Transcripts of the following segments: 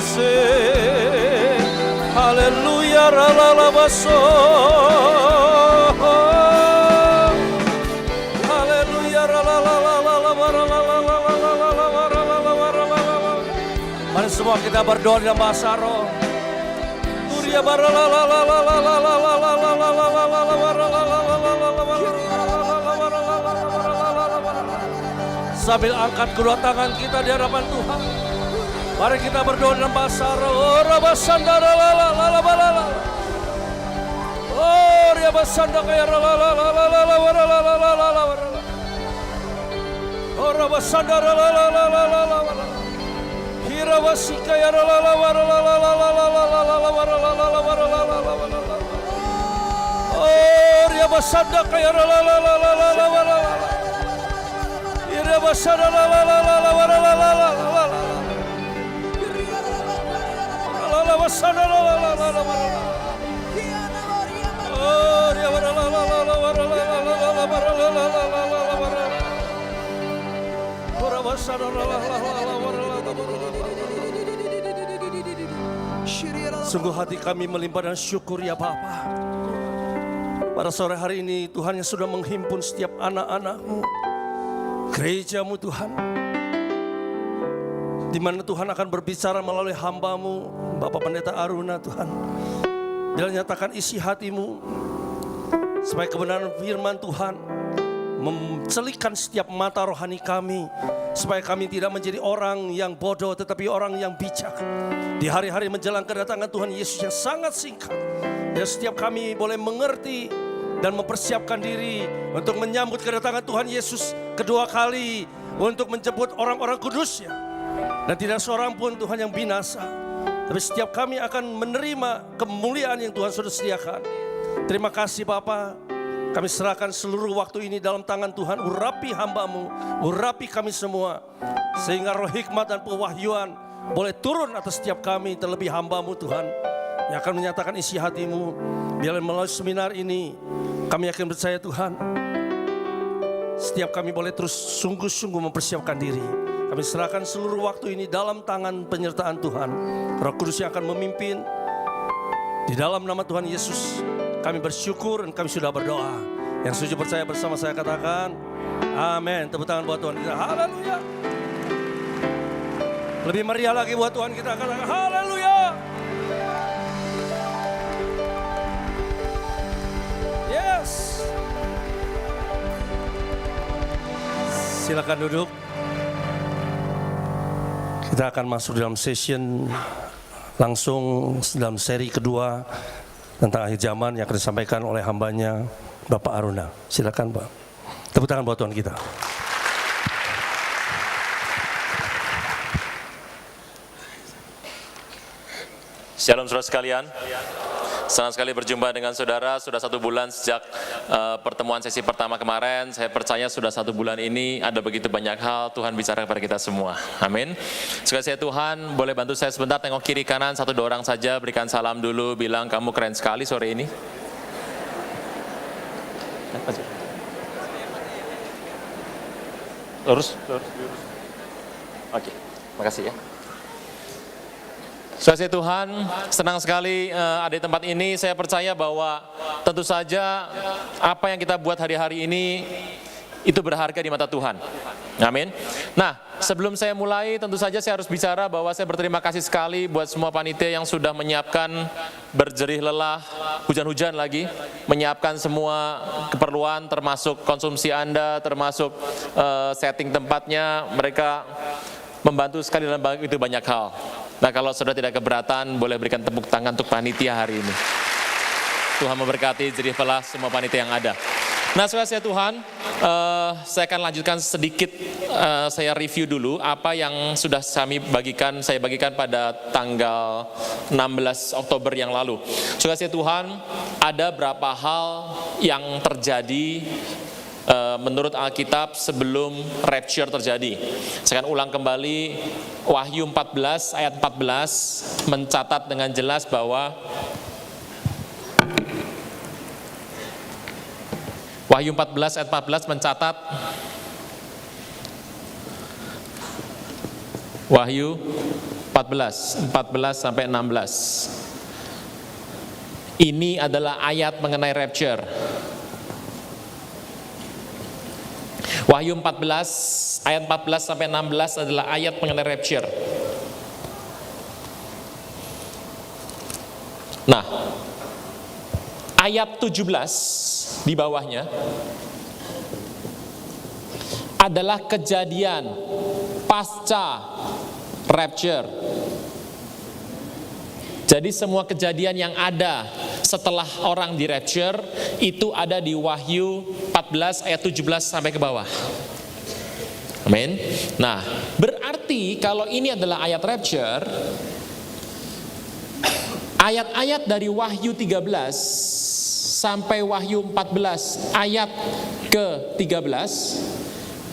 kasih. Haleluya, ralalabaso. Haleluya, mari semua kita berdoa dalam bahasa roh. Sambil angkat kedua tangan kita di hadapan Tuhan, mari kita berdoa dalam bahasa roh. Oh, dia bersandar kayak oh, bersandar hirawasika ya oh, dia bersandar kayak dia bersandar sungguh hati kami melimpah dengan syukur ya Bapa. Pada sore hari ini Tuhan yang sudah menghimpun setiap anak-anak-Mu, gereja-Mu Tuhan, di mana Tuhan akan berbicara melalui hamba-Mu Bapak Pendeta Aruna Tuhan. Dia nyatakan isi hati-Mu supaya kebenaran firman Tuhan mencelikkan setiap mata rohani kami, supaya kami tidak menjadi orang yang bodoh tetapi orang yang bijak. Di hari-hari menjelang kedatangan Tuhan Yesus yang sangat singkat, dan setiap kami boleh mengerti dan mempersiapkan diri untuk menyambut kedatangan Tuhan Yesus kedua kali, untuk menjemput orang-orang kudusnya. Dan tidak seorang pun Tuhan yang binasa, tapi setiap kami akan menerima kemuliaan yang Tuhan sudah sediakan. Terima kasih Bapa. Kami serahkan seluruh waktu ini dalam tangan Tuhan. Urapi hamba-Mu, urapi kami semua, sehingga roh hikmat dan pewahyuan boleh turun atas setiap kami, terlebih hamba-Mu Tuhan, yang akan menyatakan isi hati-Mu. Biarlah melalui seminar ini kami yakin percaya Tuhan, setiap kami boleh terus sungguh-sungguh mempersiapkan diri. Kami serahkan seluruh waktu ini dalam tangan penyertaan Tuhan. Roh Kudus yang akan memimpin. Di dalam nama Tuhan Yesus kami bersyukur dan kami sudah berdoa. Yang setuju percaya bersama saya katakan amin. Tepuk tangan buat Tuhan kita. Haleluya. Lebih meriah lagi buat Tuhan kita, katakan haleluya. Yes. Silakan duduk. Kita akan masuk dalam session langsung dalam seri kedua tentang akhir zaman yang akan disampaikan oleh hambanya Bapak Aruna. Silakan Pak. Tepuk tangan buat Tuhan kita. Shalom saudara sekalian. Senang sekali berjumpa dengan saudara. Sudah 1 bulan sejak pertemuan sesi pertama kemarin. Saya percaya sudah 1 bulan ini ada begitu banyak hal Tuhan bicara kepada kita semua. Amin. Sekali saya Tuhan, boleh bantu saya sebentar tengok kiri kanan 1-2 orang saja. Berikan salam dulu, bilang kamu keren sekali sore ini. Lurus. Oke, makasih ya. Saudara Tuhan, senang sekali ada di tempat ini. Saya percaya bahwa tentu saja apa yang kita buat hari-hari ini itu berharga di mata Tuhan. Amin. Nah, sebelum saya mulai, tentu saja saya harus bicara bahwa saya berterima kasih sekali buat semua panitia yang sudah menyiapkan berjerih lelah, hujan-hujan lagi, menyiapkan semua keperluan termasuk konsumsi Anda, termasuk setting tempatnya. Mereka membantu sekali dalam itu banyak hal. Nah, kalau saudara tidak keberatan, boleh berikan tepuk tangan untuk panitia hari ini. Tuhan memberkati jerih lelah semua panitia yang ada. Nah, saudara saya Tuhan, saya akan lanjutkan sedikit, saya review dulu apa yang sudah saya bagikan pada tanggal 16 Oktober yang lalu. Saudara saya Tuhan, ada berapa hal yang terjadi menurut Alkitab sebelum rapture terjadi. Saya akan ulang kembali Wahyu 14 ayat 14 mencatat dengan jelas bahwa Wahyu 14 ayat 14 mencatat Wahyu 14 sampai 16. Ini adalah ayat mengenai rapture. Wahyu 14 ayat 14 sampai 16 adalah ayat mengenai rapture. Nah, ayat 17 di bawahnya adalah kejadian pasca rapture. Jadi semua kejadian yang ada setelah orang di rapture itu ada di Wahyu 14 ayat 17 sampai ke bawah. Amin. Nah, berarti kalau ini adalah ayat rapture, ayat-ayat dari Wahyu 13 sampai Wahyu 14 ayat ke-13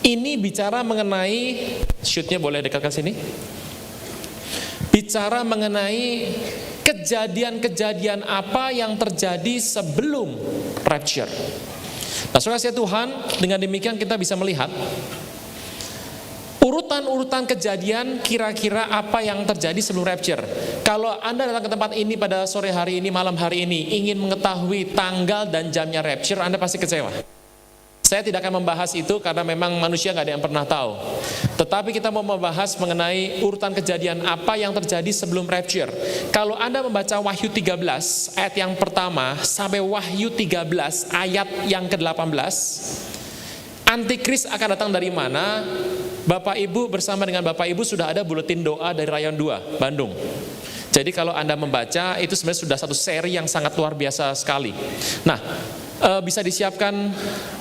ini bicara mengenai, shootnya boleh dekatkan sini, bicara mengenai kejadian-kejadian apa yang terjadi sebelum rapture. Nah, saudara Tuhan, dengan demikian kita bisa melihat urutan-urutan kejadian kira-kira apa yang terjadi sebelum rapture. Kalau Anda datang ke tempat ini pada sore hari ini, malam hari ini, ingin mengetahui tanggal dan jamnya rapture, Anda pasti kecewa. Saya tidak akan membahas itu karena memang manusia nggak ada yang pernah tahu. Tetapi kita mau membahas mengenai urutan kejadian apa yang terjadi sebelum rapture. Kalau Anda membaca Wahyu 13 ayat yang pertama sampai Wahyu 13 ayat yang ke-18, Antikris akan datang dari mana? Bapak Ibu bersama dengan Bapak Ibu sudah ada buletin doa dari Rayon 2, Bandung. Jadi kalau Anda membaca itu sebenarnya sudah satu seri yang sangat luar biasa sekali. Nah, bisa disiapkan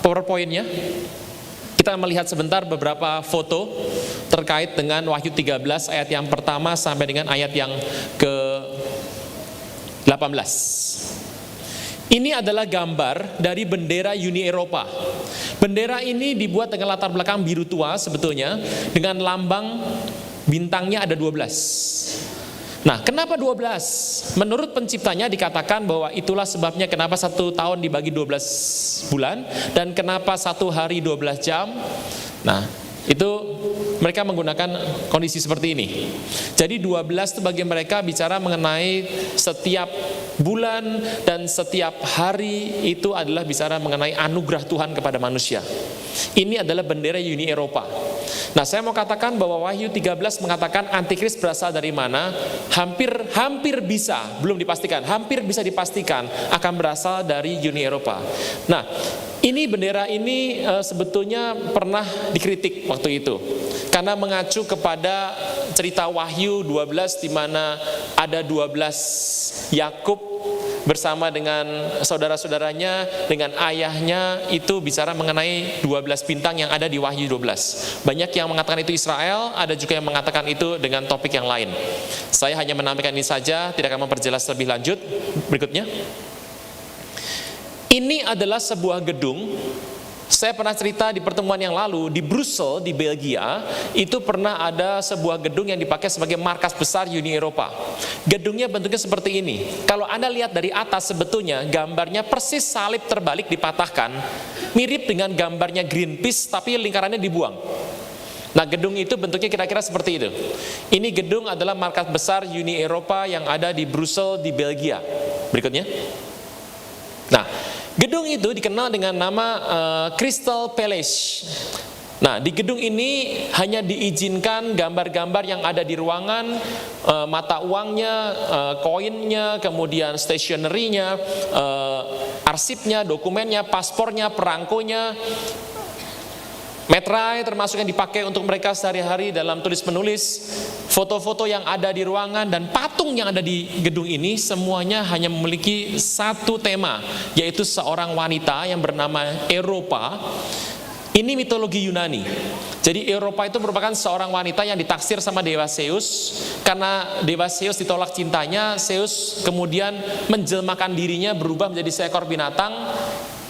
PowerPoint-nya. Kita melihat sebentar beberapa foto terkait dengan Wahyu 13 ayat yang pertama sampai dengan ayat yang ke-18. Ini adalah gambar dari bendera Uni Eropa. Bendera ini dibuat dengan latar belakang biru tua sebetulnya, dengan lambang bintangnya ada 12. Nah, kenapa 12? Menurut penciptanya dikatakan bahwa itulah sebabnya kenapa 1 tahun dibagi 12 bulan dan kenapa 1 hari 12 jam. Nah, itu mereka menggunakan kondisi seperti ini. Jadi 12 itu bagi mereka bicara mengenai setiap bulan dan setiap hari itu adalah bicara mengenai anugerah Tuhan kepada manusia. Ini adalah bendera Uni Eropa. Nah, saya mau katakan bahwa Wahyu 13 mengatakan Antikris berasal dari mana? Hampir bisa, belum dipastikan, hampir bisa dipastikan akan berasal dari Uni Eropa. Nah, ini bendera ini sebetulnya pernah dikritik waktu itu karena mengacu kepada cerita Wahyu 12 di mana ada 12 Yakub bersama dengan saudara-saudaranya, dengan ayahnya, itu bicara mengenai 12 bintang yang ada di Wahyu 12. Banyak yang mengatakan itu Israel, ada juga yang mengatakan itu dengan topik yang lain. Saya hanya menampilkan ini saja, tidak akan memperjelas lebih lanjut. Berikutnya. Ini adalah sebuah gedung. Saya pernah cerita di pertemuan yang lalu, di Brussels, di Belgia, itu pernah ada sebuah gedung yang dipakai sebagai markas besar Uni Eropa. Gedungnya bentuknya seperti ini. Kalau Anda lihat dari atas, sebetulnya gambarnya persis salib terbalik dipatahkan, mirip dengan gambarnya Greenpeace, tapi lingkarannya dibuang. Nah, gedung itu bentuknya kira-kira seperti itu. Ini gedung adalah markas besar Uni Eropa yang ada di Brussels, di Belgia. Berikutnya. Nah, gedung itu dikenal dengan nama Crystal Palace. Nah, di gedung ini hanya diizinkan gambar-gambar yang ada di ruangan, mata uangnya, koinnya, kemudian stationery-nya, arsipnya, dokumennya, paspornya, perangkonya, metrai termasuk yang dipakai untuk mereka sehari-hari dalam tulis-menulis, foto-foto yang ada di ruangan, dan patung yang ada di gedung ini semuanya hanya memiliki satu tema, yaitu seorang wanita yang bernama Eropa. Ini mitologi Yunani. Jadi Eropa itu merupakan seorang wanita yang ditaksir sama dewa Zeus. Karena dewa Zeus ditolak cintanya, Zeus kemudian menjelmakan dirinya berubah menjadi seekor binatang.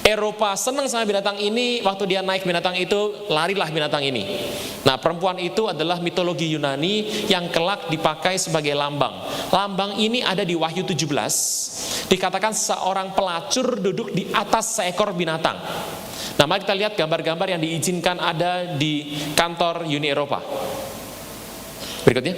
Eropa senang sama binatang ini, waktu dia naik binatang itu, larilah binatang ini. Nah, perempuan itu adalah mitologi Yunani yang kelak dipakai sebagai lambang. Lambang ini ada di Wahyu 17, dikatakan seorang pelacur duduk di atas seekor binatang. Nah, mari kita lihat gambar-gambar yang diizinkan ada di kantor Uni Eropa. Berikutnya.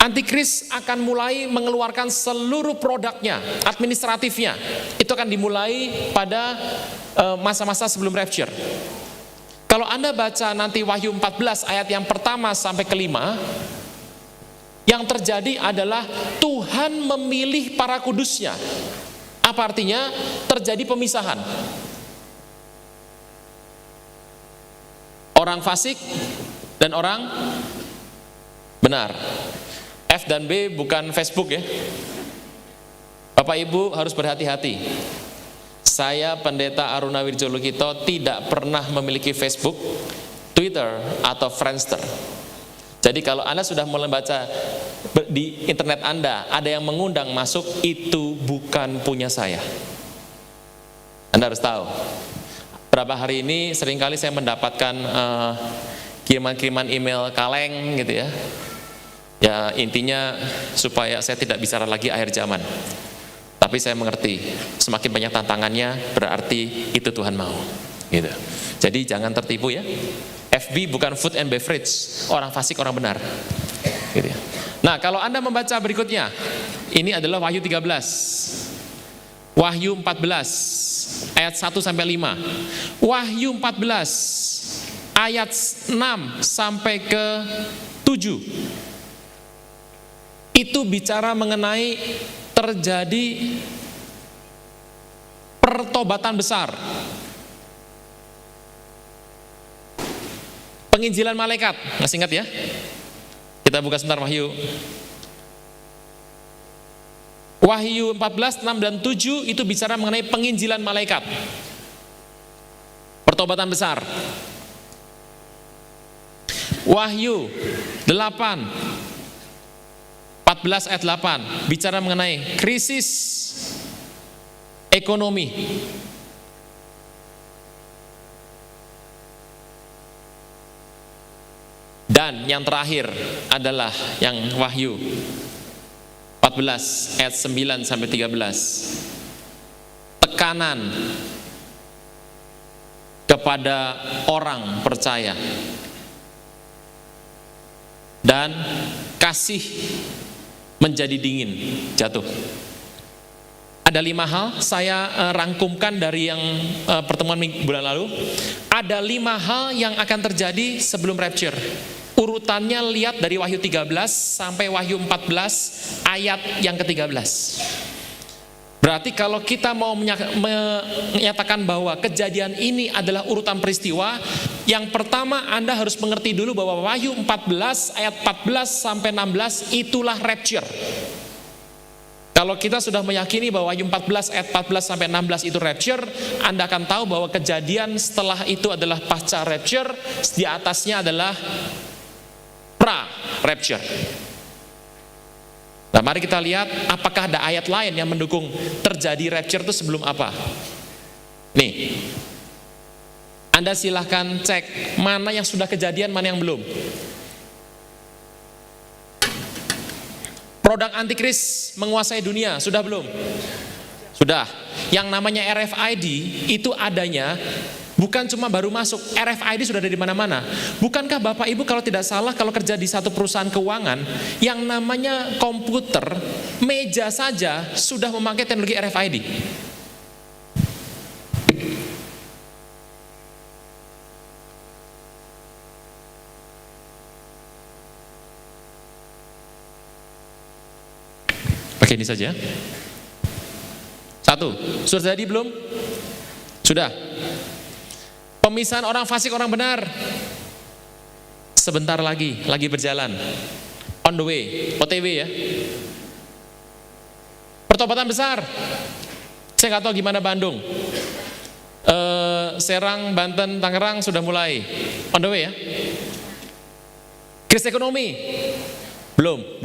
Antikris akan mulai mengeluarkan seluruh produknya, administratifnya. Itu akan dimulai pada masa-masa sebelum rapture. Kalau Anda baca nanti Wahyu 14 ayat yang pertama sampai kelima, yang terjadi adalah Tuhan memilih para kudusnya. Apa artinya? Terjadi pemisahan. Orang fasik dan orang benar. F dan B bukan Facebook ya. Bapak Ibu harus berhati-hati. Saya Pendeta Aruna Wirjolukito tidak pernah memiliki Facebook, Twitter, atau Friendster. Jadi kalau Anda sudah mulai baca di internet Anda, ada yang mengundang masuk, itu bukan punya saya. Anda harus tahu. Berapa hari ini seringkali saya mendapatkan kiriman-kiriman email kaleng gitu ya. Ya intinya supaya saya tidak bicara lagi akhir zaman. Tapi saya mengerti, semakin banyak tantangannya berarti itu Tuhan mau. Gitu. Jadi jangan tertipu ya. FB bukan food and beverage, orang fasik orang benar. Gitu ya. Nah kalau Anda membaca berikutnya, ini adalah Wahyu 13, Wahyu 14 ayat 1 sampai 5, Wahyu 14 ayat 6 sampai ke 7. Itu bicara mengenai terjadi pertobatan besar, penginjilan malaikat. Masih ingat ya? Kita buka sebentar Wahyu. Wahyu 14, 6 dan 7 itu bicara mengenai penginjilan malaikat, pertobatan besar. Wahyu 8 14 ayat 8 bicara mengenai krisis ekonomi. Dan yang terakhir adalah yang Wahyu 14 ayat 9 sampai 13. Tekanan kepada orang percaya dan kasih menjadi dingin, jatuh. Ada 5 hal saya rangkumkan dari yang pertemuan bulan lalu. Ada 5 hal yang akan terjadi sebelum rapture. Urutannya lihat dari Wahyu 13 sampai Wahyu 14 ayat yang ke-13. Berarti kalau kita mau menyatakan bahwa kejadian ini adalah urutan peristiwa, yang pertama Anda harus mengerti dulu bahwa Wahyu 14 ayat 14 sampai 16 itulah rapture. Kalau kita sudah meyakini bahwa Wahyu 14 ayat 14 sampai 16 itu rapture, Anda akan tahu bahwa kejadian setelah itu adalah pasca rapture, di atasnya adalah pra rapture. Nah, mari kita lihat apakah ada ayat lain yang mendukung terjadi rapture itu sebelum apa. Nih, Anda silahkan cek mana yang sudah kejadian, mana yang belum. Produk antikris menguasai dunia, sudah belum? Sudah. Yang namanya RFID itu adanya bukan cuma baru masuk, RFID sudah ada di mana-mana. Bukankah Bapak Ibu kalau tidak salah kalau kerja di satu perusahaan keuangan yang namanya komputer, meja saja sudah memakai teknologi RFID. Oke, ini saja. 1, sudah jadi belum? Sudah. Pemisahan orang fasik orang benar sebentar lagi berjalan, on the way, OTW ya. Pertobatan besar, saya nggak tahu gimana Bandung, Serang, Banten, Tangerang sudah mulai, on the way ya. Krisis ekonomi, belum,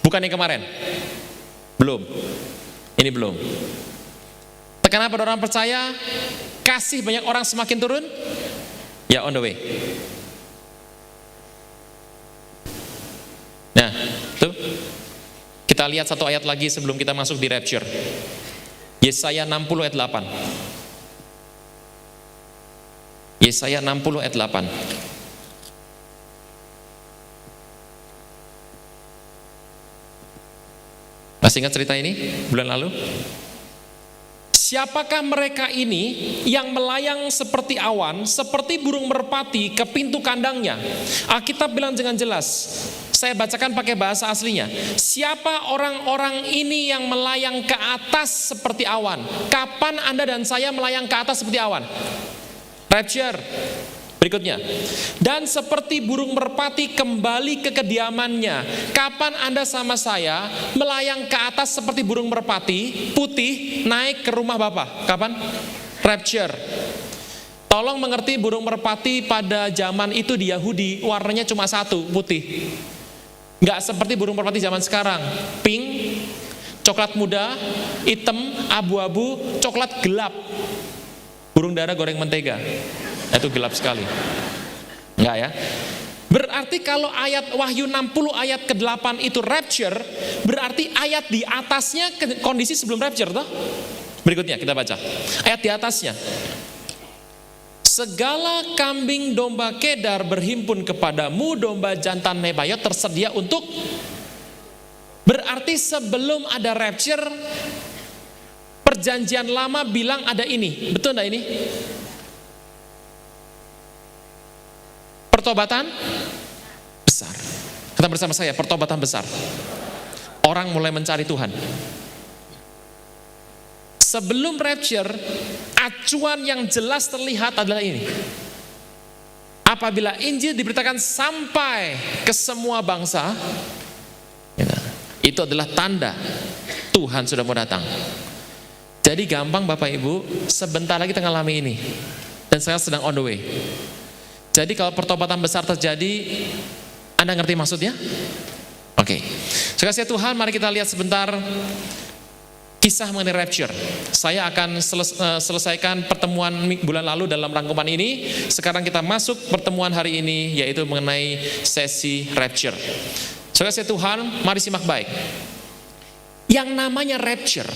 bukan yang kemarin, belum, ini belum. Tekanan pada orang percaya, kasih banyak orang semakin turun, ya on the way. Nah, tuh kita lihat satu ayat lagi sebelum kita masuk di rapture. Yesaya 60 ayat 8. Yesaya 60 ayat 8. Masih ingat cerita ini bulan lalu? Siapakah mereka ini yang melayang seperti awan, seperti burung merpati ke pintu kandangnya? Alkitab bilang dengan jelas, saya bacakan pakai bahasa aslinya. Siapa orang-orang ini yang melayang ke atas seperti awan? Kapan Anda dan saya melayang ke atas seperti awan? Rapture. Berikutnya, dan seperti burung merpati kembali ke kediamannya. Kapan Anda sama saya melayang ke atas seperti burung merpati putih naik ke rumah Bapa? Kapan? Rapture. Tolong mengerti, burung merpati pada zaman itu di Yahudi warnanya cuma satu, putih. Nggak seperti burung merpati zaman sekarang, pink, coklat muda, hitam, abu-abu, coklat gelap. Burung dara goreng mentega. Itu gelap sekali. Enggak ya? Berarti kalau ayat Wahyu 60 ayat ke-8 itu rapture, berarti ayat di atasnya kondisi sebelum rapture toh? Berikutnya kita baca. Ayat di atasnya. Segala kambing domba Kedar berhimpun kepadamu, domba jantan Nebayot tersedia untuk. Berarti sebelum ada rapture, perjanjian lama bilang ada ini. Betul enggak ini? Pertobatan besar. Kata bersama saya, pertobatan besar. Orang mulai mencari Tuhan. Sebelum rapture, acuan yang jelas terlihat adalah ini. Apabila Injil diberitakan sampai ke semua bangsa, itu adalah tanda Tuhan sudah mau datang. Jadi gampang Bapak Ibu, sebentar lagi kita ngalami ini. Dan saya sedang on the way. Jadi kalau pertobatan besar terjadi, Anda ngerti maksudnya? Oke. Kasih Tuhan, mari kita lihat sebentar kisah mengenai rapture. Saya akan selesaikan pertemuan bulan lalu dalam rangkuman ini. Sekarang kita masuk pertemuan hari ini, yaitu mengenai sesi rapture. Kasih Tuhan, mari simak baik. Yang namanya rapture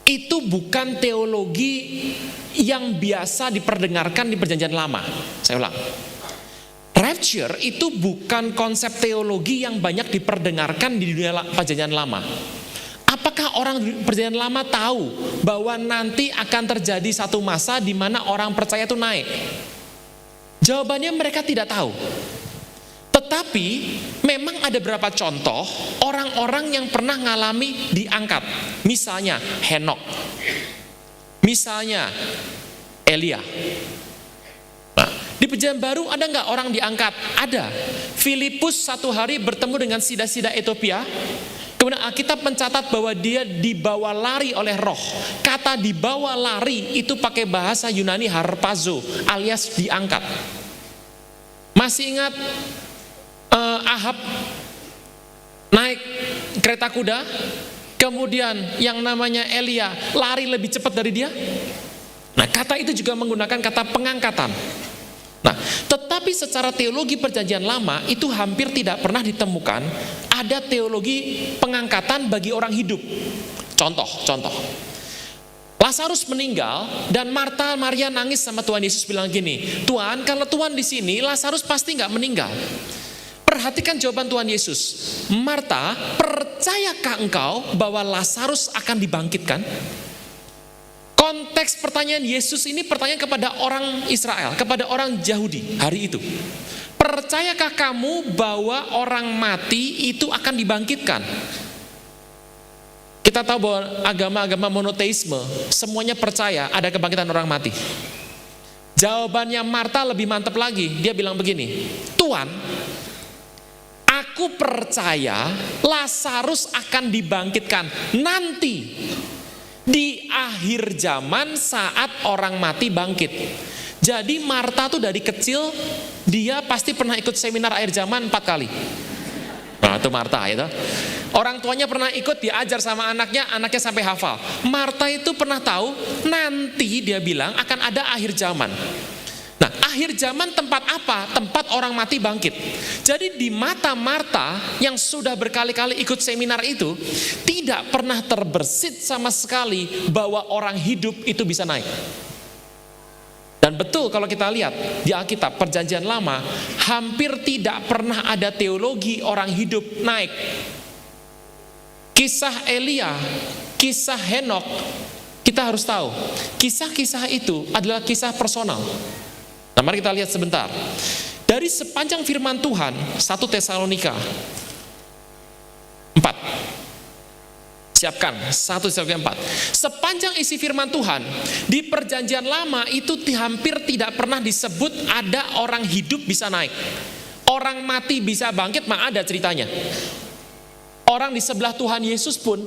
itu bukan teologi yang biasa diperdengarkan di perjanjian lama. Saya ulang. Rapture itu bukan konsep teologi yang banyak diperdengarkan di dunia perjanjian lama. Apakah orang perjanjian lama tahu bahwa nanti akan terjadi satu masa di mana orang percaya itu naik? Jawabannya mereka tidak tahu. Tetapi memang ada beberapa contoh orang-orang yang pernah ngalami diangkat. Misalnya Henok. Misalnya Elia. Nah, di perjanjian baru ada nggak orang diangkat? Ada. Filipus satu hari bertemu dengan sida-sida Ethiopia. Kemudian Alkitab mencatat bahwa dia dibawa lari oleh roh. Kata dibawa lari itu pakai bahasa Yunani harpazo alias diangkat. Masih ingat Ahab naik kereta kuda, kemudian yang namanya Elia lari lebih cepat dari dia. Nah, kata itu juga menggunakan kata pengangkatan. Nah, tetapi secara teologi perjanjian lama itu hampir tidak pernah ditemukan ada teologi pengangkatan bagi orang hidup. Contoh. Lazarus meninggal dan Marta Maria nangis sama Tuhan Yesus bilang gini, Tuhan, kalau Tuhan di sini Lazarus pasti nggak meninggal. Perhatikan jawaban Tuhan Yesus. Marta, percayakah engkau bahwa Lazarus akan dibangkitkan? Konteks pertanyaan Yesus ini pertanyaan kepada orang Israel, kepada orang Yahudi hari itu. Percayakah kamu bahwa orang mati itu akan dibangkitkan? Kita tahu bahwa agama-agama monoteisme semuanya percaya ada kebangkitan orang mati. Jawabannya Marta lebih mantap lagi. Dia bilang begini, Tuhan, aku percaya Lazarus akan dibangkitkan nanti di akhir zaman saat orang mati bangkit. Jadi Marta tuh dari kecil dia pasti pernah ikut seminar akhir zaman 4 kali. Nah itu Marta itu. Orang tuanya pernah ikut, diajar sama anaknya sampai hafal. Marta itu pernah tahu nanti dia bilang akan ada akhir zaman. Nah, akhir zaman tempat apa? Tempat orang mati bangkit. Jadi di mata Marta yang sudah berkali-kali ikut seminar itu, tidak pernah terbersit sama sekali bahwa orang hidup itu bisa naik. Dan betul kalau kita lihat di Alkitab Perjanjian Lama, hampir tidak pernah ada teologi orang hidup naik. kisah Elia, kisah Henok, kita harus tahu, kisah-kisah itu adalah kisah personal. Nah, mari kita lihat sebentar. Dari sepanjang firman Tuhan, 1 Tesalonika 4. Siapkan, 1 Tesalonika 4. Sepanjang isi firman Tuhan, di perjanjian lama itu hampir tidak pernah disebut ada orang hidup bisa naik. Orang mati bisa bangkit, mah ada ceritanya. Orang di sebelah Tuhan Yesus pun,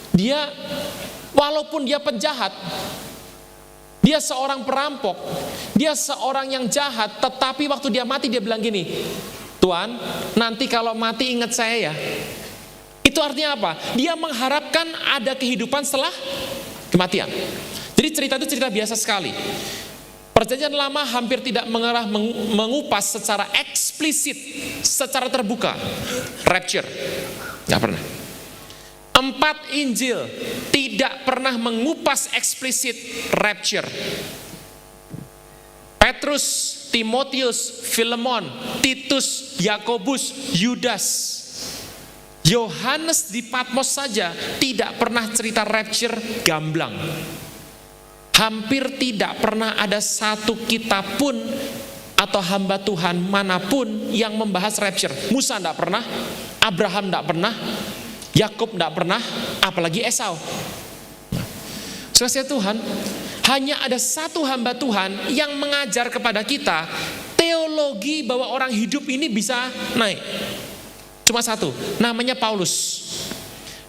dia walaupun dia penjahat, dia seorang perampok, dia seorang yang jahat, tetapi waktu dia mati dia bilang gini, Tuhan, nanti kalau mati ingat saya ya. Itu artinya apa? Dia mengharapkan ada kehidupan setelah kematian. Jadi cerita itu cerita biasa sekali. Perjanjian lama hampir tidak mengupas secara eksplisit, secara terbuka rapture. Nggak pernah. 4 Injil tidak pernah mengupas eksplisit rapture. Petrus, Timotius, Filemon, Titus, Yakobus, Yudas, Yohanes di Patmos saja tidak pernah cerita rapture gamblang. Hampir tidak pernah ada satu kitab pun atau hamba Tuhan manapun yang membahas rapture. Musa tidak pernah, Abraham tidak pernah, Yakub tidak pernah, apalagi Esau. Saudara Tuhan, hanya ada satu hamba Tuhan yang mengajar kepada kita teologi bahwa orang hidup ini bisa naik. Cuma satu, namanya Paulus.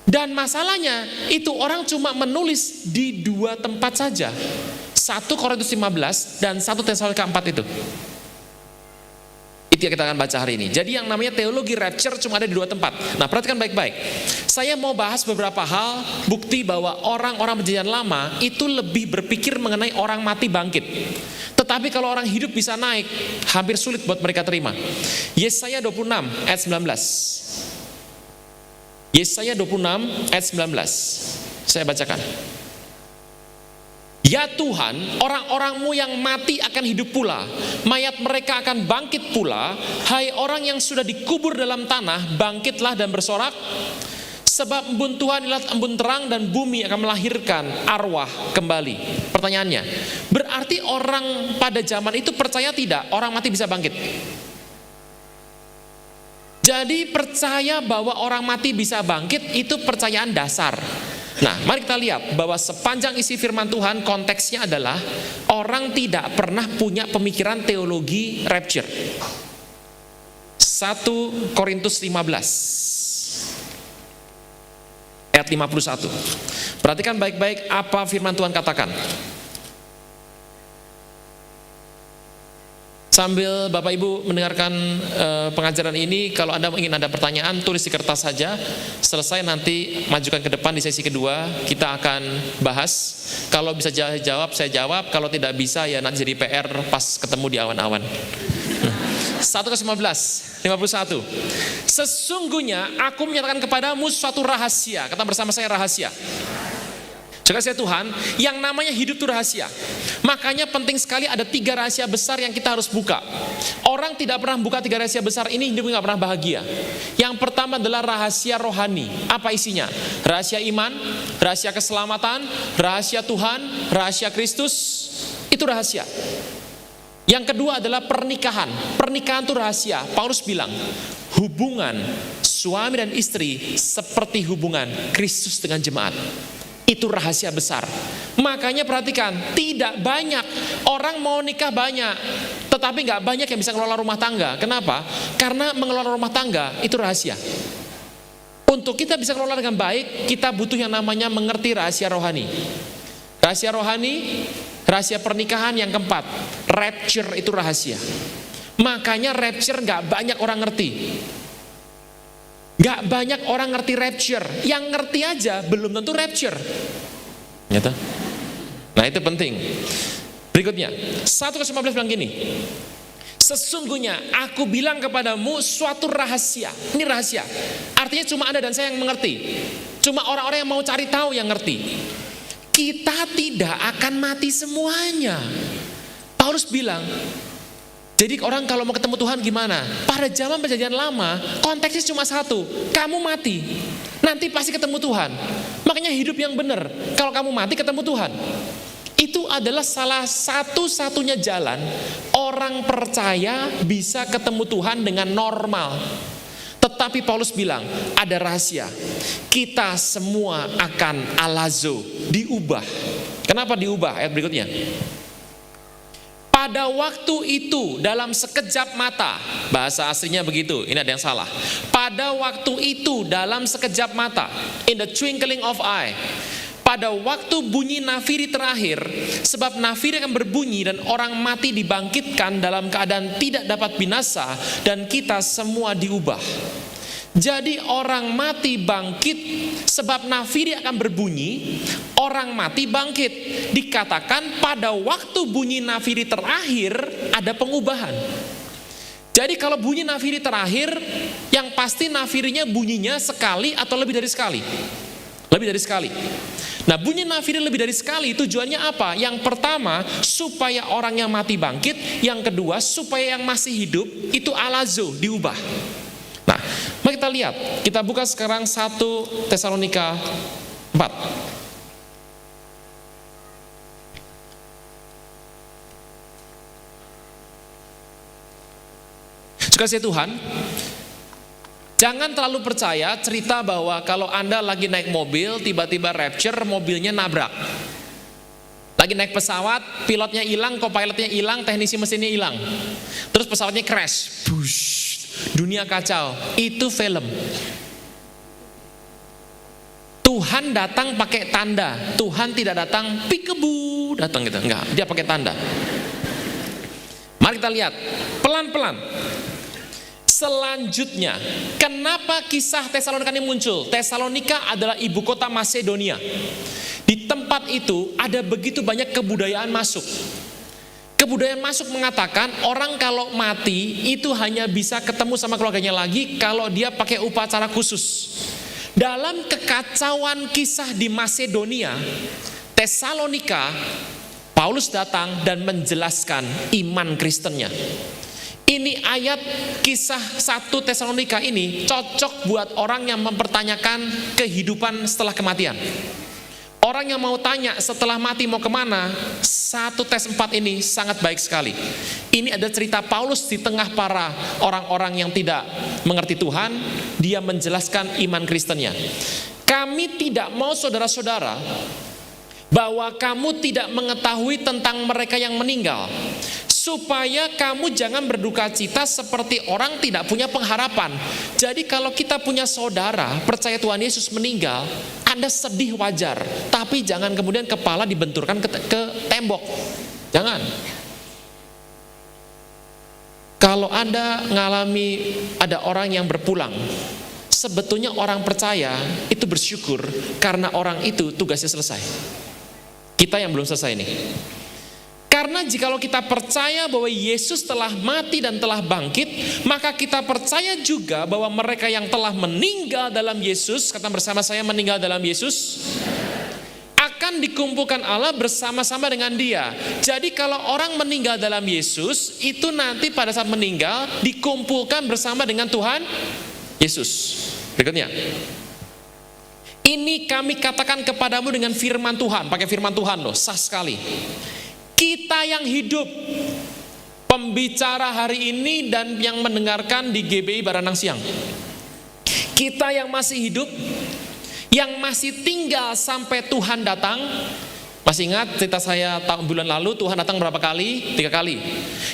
Dan masalahnya itu orang cuma menulis di 2 tempat saja. 1 Korintus 15 dan 1 Tesalonika 4 itu. Itu yang kita akan baca hari ini. Jadi yang namanya teologi rapture cuma ada di 2 tempat. Nah, perhatikan baik-baik. Saya mau bahas beberapa hal bukti bahwa orang-orang perjanjian lama itu lebih berpikir mengenai orang mati bangkit. Tetapi kalau orang hidup bisa naik, hampir sulit buat mereka terima. Yesaya 26 ayat 19. Yesaya 26 ayat 19. Saya bacakan. Ya Tuhan, orang-orang-Mu yang mati akan hidup pula, mayat mereka akan bangkit pula. Hai orang yang sudah dikubur dalam tanah, bangkitlah dan bersorak. Sebab embun Tuhan adalah embun terang dan bumi akan melahirkan arwah kembali. Pertanyaannya, berarti orang pada zaman itu percaya tidak orang mati bisa bangkit? Jadi percaya bahwa orang mati bisa bangkit itu percayaan dasar. Nah, mari kita lihat bahwa sepanjang isi firman Tuhan konteksnya adalah orang tidak pernah punya pemikiran teologi rapture. 1 Korintus 15 ayat 51. Perhatikan baik-baik apa firman Tuhan katakan. Sambil Bapak Ibu mendengarkan pengajaran ini, kalau Anda ingin ada pertanyaan, tulis di kertas saja. Selesai nanti majukan ke depan di sesi kedua, kita akan bahas. Kalau bisa jawab, saya jawab. Kalau tidak bisa, ya nanti jadi PR pas ketemu di awan-awan. 1 Korintus 15, 51. Sesungguhnya aku menyatakan kepadamu suatu rahasia. Kata bersama saya rahasia. Jaga saya Tuhan, yang namanya hidup itu rahasia. Makanya penting sekali ada 3 rahasia besar yang kita harus buka. Orang tidak pernah buka 3 rahasia besar ini, hidupnya gak pernah bahagia. Yang pertama adalah rahasia rohani. Apa isinya? Rahasia iman, rahasia keselamatan, rahasia Tuhan, rahasia Kristus. Itu rahasia. Yang kedua adalah pernikahan. Pernikahan itu rahasia. Paulus bilang, hubungan suami dan istri seperti hubungan Kristus dengan jemaat. Itu rahasia besar. Makanya perhatikan, tidak banyak orang mau nikah banyak, tetapi gak banyak yang bisa mengelola rumah tangga. Kenapa? Karena mengelola rumah tangga itu rahasia. Untuk kita bisa mengelola dengan baik, kita butuh yang namanya mengerti rahasia rohani. Rahasia rohani, rahasia pernikahan yang keempat, rapture itu rahasia. Makanya rapture gak banyak orang ngerti. Gak banyak orang ngerti rapture. Yang ngerti aja belum tentu rapture. Nyata? Nah itu penting. Berikutnya 1 Korintus 15 bilang gini, sesungguhnya aku bilang kepadamu suatu rahasia. Ini rahasia. Artinya cuma Anda dan saya yang mengerti. Cuma orang-orang yang mau cari tahu yang ngerti. Kita tidak akan mati semuanya. Paulus bilang, jadi orang kalau mau ketemu Tuhan gimana? Pada zaman perjanjian lama, konteksnya cuma satu, kamu mati. nanti pasti ketemu Tuhan. Makanya hidup yang benar. Kalau kamu mati ketemu Tuhan. Itu adalah salah satu-satunya jalan orang percaya bisa ketemu Tuhan dengan normal. Tetapi Paulus bilang, ada rahasia. Kita semua akan alazo, diubah. Kenapa diubah? Ayat berikutnya. Pada waktu itu, dalam sekejap mata, bahasa aslinya begitu, ini ada yang salah. Pada waktu itu, dalam sekejap mata, in the twinkling of eye, pada waktu bunyi nafiri terakhir, sebab nafiri akan berbunyi dan orang mati dibangkitkan dalam keadaan tidak dapat binasa, dan kita semua diubah. Jadi orang mati bangkit sebab nafiri akan berbunyi, orang mati bangkit. Dikatakan pada waktu bunyi nafiri terakhir ada pengubahan. Jadi kalau bunyi nafiri terakhir, yang pasti nafirinya bunyinya sekali atau lebih dari sekali. Lebih dari sekali. Nah, bunyi nafiri lebih dari sekali tujuannya apa? Yang pertama, supaya orang yang mati bangkit. Yang kedua, supaya yang masih hidup itu alazo, diubah. Nah, mari kita lihat. Kita buka sekarang 1 Tesalonika 4. Kasih Tuhan, jangan terlalu percaya cerita bahwa kalau Anda lagi naik mobil, tiba-tiba rapture, mobilnya nabrak. Lagi naik pesawat, pilotnya hilang, co-pilotnya hilang, teknisi mesinnya hilang. Terus pesawatnya crash. Bush, dunia kacau. Itu film. Tuhan datang pakai tanda. Tuhan tidak datang pikebu, datang gitu. Enggak, dia pakai tanda. Mari kita lihat, pelan-pelan. Selanjutnya, kenapa kisah Tesalonika ini muncul? Tesalonika adalah ibu kota Masedonia. Di tempat itu ada begitu banyak kebudayaan masuk. Kebudayaan masuk mengatakan orang kalau mati itu hanya bisa ketemu sama keluarganya lagi kalau dia pakai upacara khusus. Dalam kekacauan kisah di Masedonia, Tesalonika, Paulus datang dan menjelaskan iman Kristennya. Ini ayat kisah 1 Tesalonika ini cocok buat orang yang mempertanyakan kehidupan setelah kematian. Orang yang mau tanya setelah mati mau kemana, 1 Tes 4 ini sangat baik sekali. Ini ada cerita Paulus di tengah para orang-orang yang tidak mengerti Tuhan, dia menjelaskan iman Kristennya. Kami tidak mau saudara-saudara bahwa kamu tidak mengetahui tentang mereka yang meninggal, supaya kamu jangan berduka cita seperti orang tidak punya pengharapan. Jadi kalau kita punya saudara percaya Tuhan Yesus meninggal, Anda sedih wajar, tapi jangan kemudian kepala dibenturkan ke tembok. Jangan. Kalau Anda ngalami ada orang yang berpulang, sebetulnya orang percaya itu bersyukur karena orang itu tugasnya selesai. Kita yang belum selesai nih. Karena jikalau kita percaya bahwa Yesus telah mati dan telah bangkit, maka kita percaya juga bahwa mereka yang telah meninggal dalam Yesus, kata bersama saya, meninggal dalam Yesus, akan dikumpulkan Allah bersama-sama dengan dia. Jadi kalau orang meninggal dalam Yesus, itu nanti pada saat meninggal dikumpulkan bersama dengan Tuhan Yesus. Berikutnya, ini kami katakan kepadamu dengan firman Tuhan. Pakai firman Tuhan loh, sah sekali. Kita yang hidup, pembicara hari ini dan yang mendengarkan di GBI Baranang Siang, kita yang masih hidup, yang masih tinggal sampai Tuhan datang. Masih ingat cerita saya tahun bulan lalu, Tuhan datang berapa kali? 3 kali.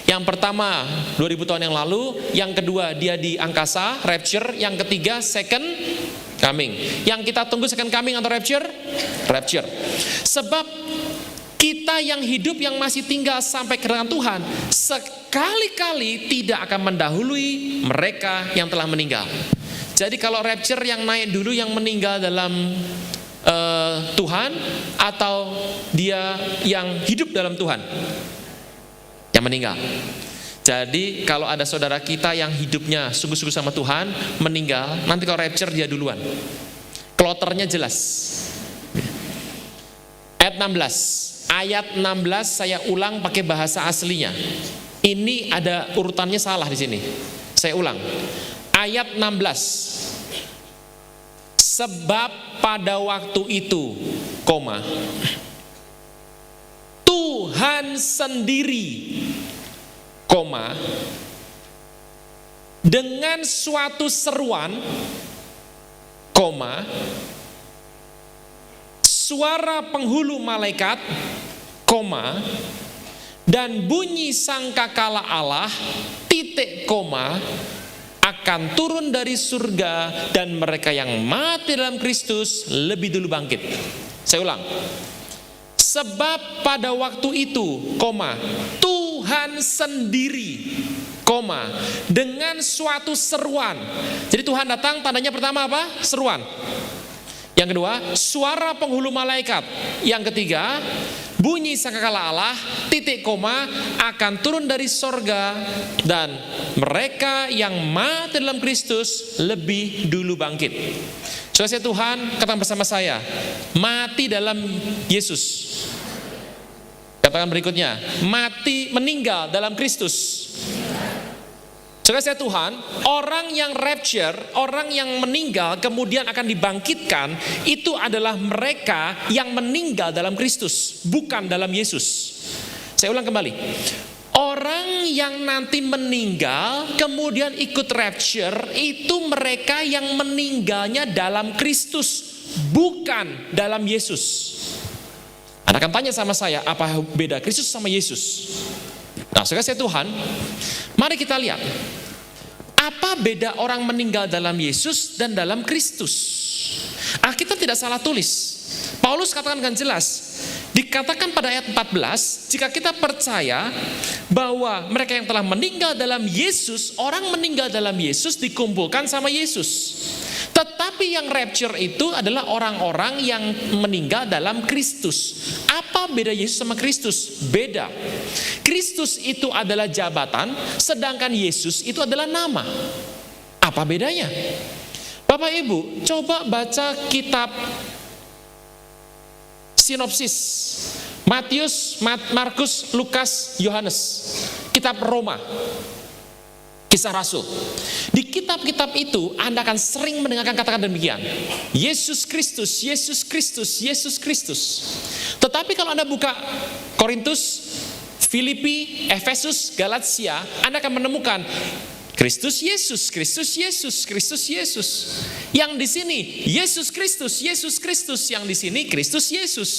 Yang pertama 2000 tahun yang lalu, yang kedua dia di angkasa, rapture, yang ketiga second coming. Yang kita tunggu second coming atau rapture? Rapture. Sebab kita yang hidup yang masih tinggal sampai kedatangan Tuhan sekali-kali tidak akan mendahului mereka yang telah meninggal. Jadi kalau rapture yang naik dulu yang meninggal dalam Tuhan, atau dia yang hidup dalam Tuhan yang meninggal. Jadi kalau ada saudara kita yang hidupnya sungguh-sungguh sama Tuhan meninggal, nanti kalau rapture dia duluan. Kloternya jelas. Ayat 16. Ayat 16 saya ulang pakai bahasa aslinya. Ini ada urutannya salah di sini. Saya ulang. Ayat 16. Sebab pada waktu itu, koma, Tuhan sendiri, koma, dengan suatu seruan, koma, suara penghulu malaikat, koma, dan bunyi sangkakala Allah, titik, koma, akan turun dari surga dan mereka yang mati dalam Kristus lebih dulu bangkit. Saya ulang. Sebab pada waktu itu, koma, Tuhan sendiri, koma, dengan suatu seruan. Jadi Tuhan datang, tandanya pertama apa? Seruan. Yang kedua, suara penghulu malaikat. Yang ketiga, bunyi sangkakala Allah, titik, koma, akan turun dari sorga dan mereka yang mati dalam Kristus lebih dulu bangkit. Saudara Tuhan, katakan bersama saya, mati dalam Yesus. Katakan berikutnya, mati, meninggal dalam Kristus. Saudara Tuhan, orang yang rapture, orang yang meninggal kemudian akan dibangkitkan, itu adalah mereka yang meninggal dalam Kristus, bukan dalam Yesus. Saya ulang kembali. Orang yang nanti meninggal kemudian ikut rapture, itu mereka yang meninggalnya dalam Kristus, bukan dalam Yesus. Anda akan tanya sama saya, apa beda Kristus sama Yesus? Nah, saudara Tuhan, mari kita lihat. Apa beda orang meninggal dalam Yesus dan dalam Kristus? Alkitab tidak salah tulis. Paulus katakan dengan jelas. Dikatakan pada ayat 14, jika kita percaya bahwa mereka yang telah meninggal dalam Yesus, orang meninggal dalam Yesus dikumpulkan sama Yesus. Tetapi yang rapture itu adalah orang-orang yang meninggal dalam Kristus. Apa beda Yesus sama Kristus? Beda. Kristus itu adalah jabatan, sedangkan Yesus itu adalah nama. Apa bedanya? Bapak Ibu, coba baca kitab sinopsis. Matius, Markus, Lukas, Yohanes. Kitab Roma. Kisah Rasul. Di kitab-kitab itu Anda akan sering mendengarkan kata-kata demikian. Yesus Kristus, Yesus Kristus, Yesus Kristus. Tetapi kalau Anda buka Korintus, Filipi, Efesus, Galatia, Anda akan menemukan Kristus Yesus, Kristus Yesus, Kristus Yesus. Yang di sini Yesus Kristus, Yesus Kristus, yang di sini Kristus Yesus.